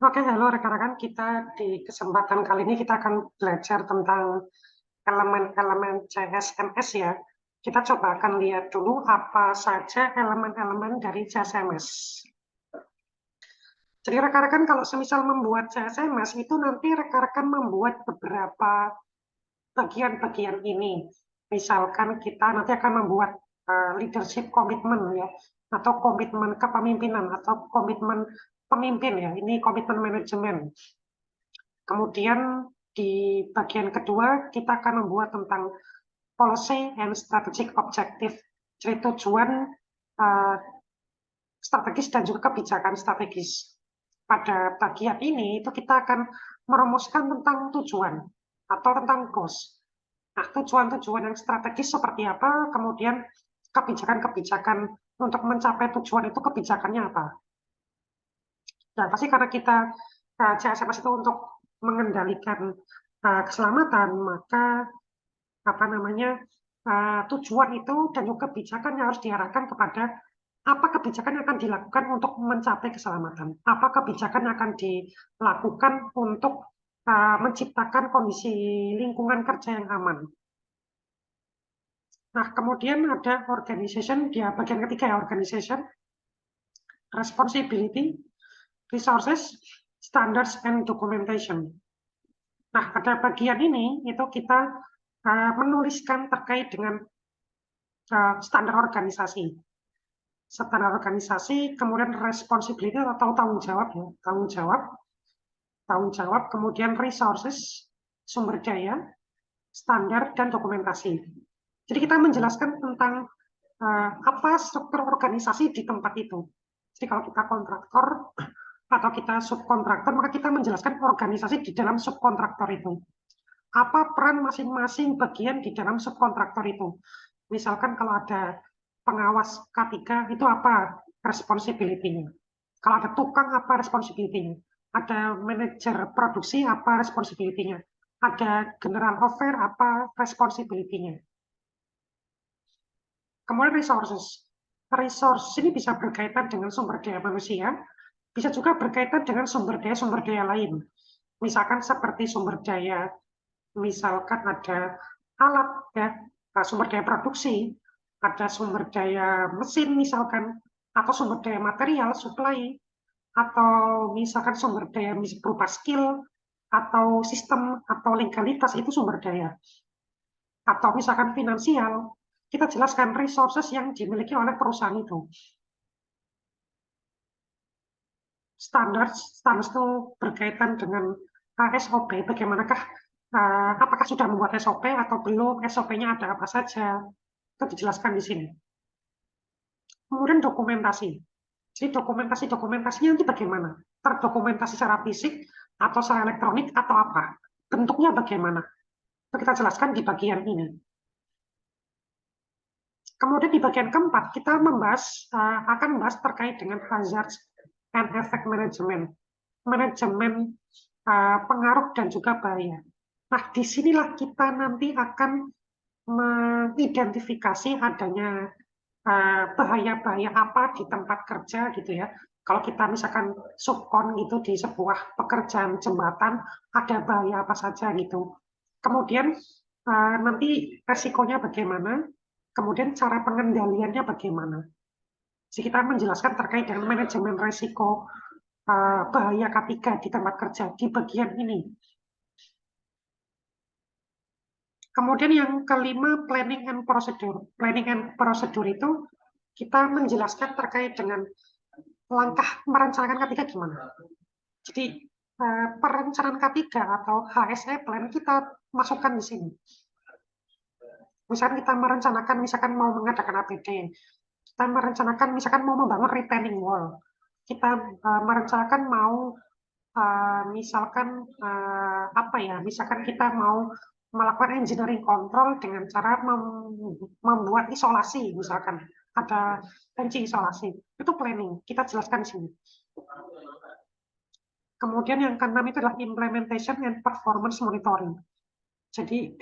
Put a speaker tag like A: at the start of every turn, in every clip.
A: Oke, halo rekan-rekan. Kita di kesempatan kali ini kita akan belajar tentang elemen-elemen CSMS ya. Kita coba akan lihat dulu apa saja elemen-elemen dari CSMS. Jadi rekan-rekan kalau semisal membuat CSMS itu nanti rekan-rekan membuat beberapa bagian-bagian ini. Misalkan kita nanti akan membuat leadership komitmen ya, atau komitmen kepemimpinan atau komitmen pemimpin ya. Ini komitmen manajemen. Kemudian di bagian kedua kita akan membuat tentang policy and strategic objective, jadi tujuan uh, strategis dan juga kebijakan strategis. Pada bagian ini itu kita akan merumuskan tentang tujuan atau tentang goals. Nah, tujuan-tujuan yang strategis seperti apa, kemudian kebijakan-kebijakan untuk mencapai tujuan itu kebijakannya apa. Dan pasti karena kita CSMS itu untuk mengendalikan keselamatan, maka apa namanya tujuan itu dan juga kebijakan yang harus diarahkan kepada apa kebijakan yang akan dilakukan untuk mencapai keselamatan, apa kebijakan yang akan dilakukan untuk menciptakan kondisi lingkungan kerja yang aman. Nah, kemudian ada organization, dia bagian ketiga ya, organization, responsibility, resources, standards, and documentation. Nah, pada bagian ini itu kita menuliskan terkait dengan standar organisasi. Standar organisasi, kemudian responsibility atau tanggung jawab ya, tanggung jawab, kemudian resources, sumber daya, standar dan dokumentasi. Jadi kita menjelaskan tentang apa struktur organisasi di tempat itu. Jadi kalau kita kontraktor atau kita subkontraktor, maka kita menjelaskan organisasi di dalam subkontraktor itu. Apa peran masing-masing bagian di dalam subkontraktor itu. Misalkan kalau ada pengawas K3, itu apa responsibility-nya. Kalau ada tukang, apa responsibility-nya. Ada manajer produksi, apa responsibility-nya. Ada general affair, apa responsibility-nya. Kemudian resources. Resource ini bisa berkaitan dengan sumber daya manusia, bisa juga berkaitan dengan sumber daya lain. Misalkan seperti sumber daya, misalkan ada alat ya, sumber daya produksi, ada sumber daya mesin misalkan, atau sumber daya material, supply, atau misalkan sumber daya berupa skill, atau sistem, atau legalitas, itu sumber daya. Atau misalkan finansial, kita jelaskan resources yang dimiliki oleh perusahaan itu. Standar itu berkaitan dengan SOP, bagaimanakah, apakah sudah membuat SOP atau belum, SOP-nya ada apa saja, itu dijelaskan di sini. Kemudian dokumentasi. Jadi dokumentasinya nanti bagaimana? Terdokumentasi secara fisik, atau secara elektronik, atau apa? Bentuknya bagaimana? Itu kita jelaskan di bagian ini. Kemudian di bagian keempat, kita akan membahas terkait dengan hazards and effect management. Manajemen pengaruh dan juga bahaya. Nah, disinilah kita nanti akan mengidentifikasi adanya bahaya-bahaya apa di tempat kerja gitu ya. Kalau kita misalkan subkon gitu di sebuah pekerjaan jembatan, ada bahaya apa saja gitu. Kemudian nanti resikonya bagaimana, kemudian cara pengendaliannya bagaimana. Jadi kita menjelaskan terkait dengan manajemen resiko bahaya K3 di tempat kerja di bagian ini. Kemudian yang kelima, planning and procedure. Planning and procedure itu kita menjelaskan terkait dengan langkah merencanakan K3 gimana. Jadi perencanaan K3 atau HSE plan kita masukkan di sini. Misalkan kita merencanakan, misalkan mau mengadakan APD, kita merencanakan, misalkan mau membangun retaining wall, kita merencanakan mau misalkan apa ya, misalkan kita mau melakukan engineering control dengan cara membuat isolasi, misalkan ada kunci isolasi, itu planning, kita jelaskan di sini. Kemudian yang keenam itu adalah implementation and performance monitoring. Jadi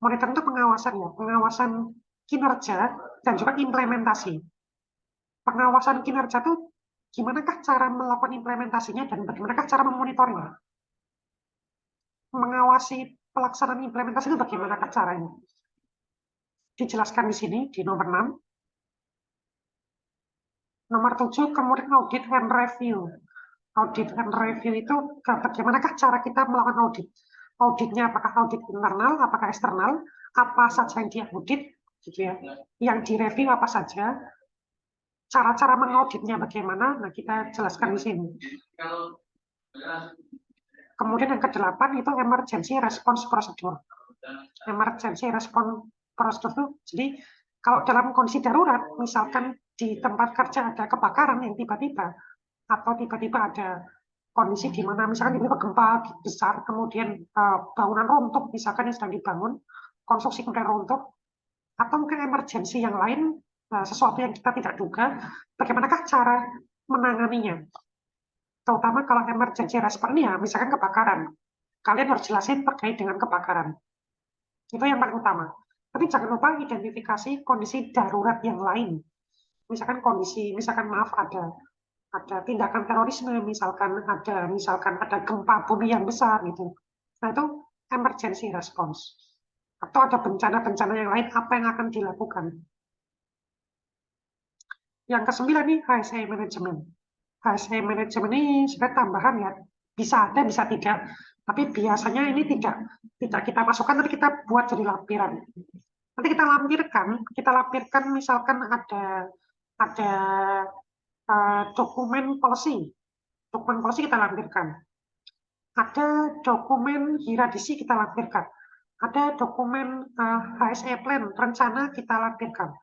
A: monitoring itu pengawasan ya, pengawasan kinerja dan juga implementasi. Pengawasan kinerja itu Gimanakah cara melakukan implementasinya dan bagaimanakah cara memonitornya? Mengawasi pelaksanaan implementasi itu bagaimanakah caranya? Dijelaskan di sini di nomor 6. Nomor 7, kemudian audit and review. Audit and review itu bagaimanakah cara kita melakukan audit? Auditnya apakah audit internal, apakah eksternal, apa saja yang diaudit, gitu ya. Yang direview apa saja, cara-cara mengauditnya bagaimana, nah kita jelaskan di sini. Kemudian yang ke-8 itu emergency response procedure. Emergency response procedure itu, jadi kalau dalam kondisi darurat, misalkan di tempat kerja ada kebakaran yang tiba-tiba, atau tiba-tiba ada kondisi di mana misalkan tiba-tiba gempa besar, kemudian bangunan runtuh, misalkan yang sedang dibangun, konstruksi kemudian runtuh, atau mungkin emergensi yang lain, sesuatu yang kita tidak duga, bagaimanakah cara menanganinya? Terutama kalau emergency response ya, misalkan kebakaran. Kalian harus jelasin terkait dengan kebakaran. Itu yang paling utama. Tapi jangan lupa identifikasi kondisi darurat yang lain. Misalkan maaf ada tindakan terorisme, misalkan ada gempa bumi yang besar gitu. Nah itu emergency response. Atau ada bencana-bencana yang lain, apa yang akan dilakukan? Yang ke-9 nih HSE management. HSE management ini sebenarnya tambahan ya, bisa ada bisa tidak, tapi biasanya ini tidak kita masukkan, nanti kita buat jadi lampiran. Nanti kita lampirkan misalkan ada dokumen policy kita lampirkan, ada dokumen hieradisi kita lampirkan, ada dokumen HSE plan rencana kita lampirkan,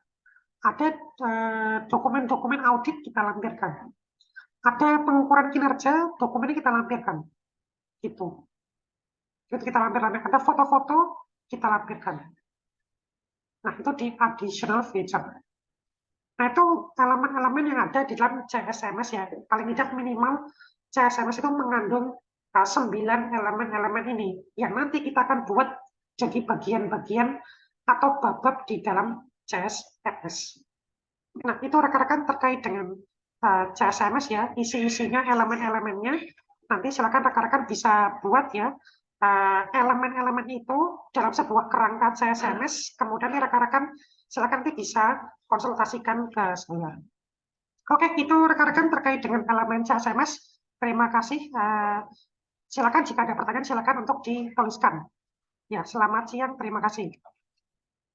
A: ada dokumen-dokumen audit kita lampirkan, ada pengukuran kinerja, dokumennya kita lampirkan, gitu. Itu kita lampirkan, ada foto-foto kita lampirkan. Nah itu di additional feature. Nah itu elemen-elemen yang ada di dalam CSMS ya, paling tidak minimal CSMS itu mengandung 9 elemen-elemen ini, yang nanti kita akan buat jadi bagian-bagian atau bab-bab di dalam CSMS. Nah itu rekan-rekan terkait dengan CSMS ya, isi-isinya, elemen-elemennya. Nanti silakan rekan-rekan bisa buat ya elemen-elemen itu dalam sebuah kerangka CSMS. Kemudian rekan-rekan silakan nanti bisa konsultasikan ke saya. Oke, itu rekan-rekan terkait dengan elemen CSMS. Terima kasih. Silakan jika ada pertanyaan silakan untuk dituliskan. Ya, selamat siang. Terima kasih.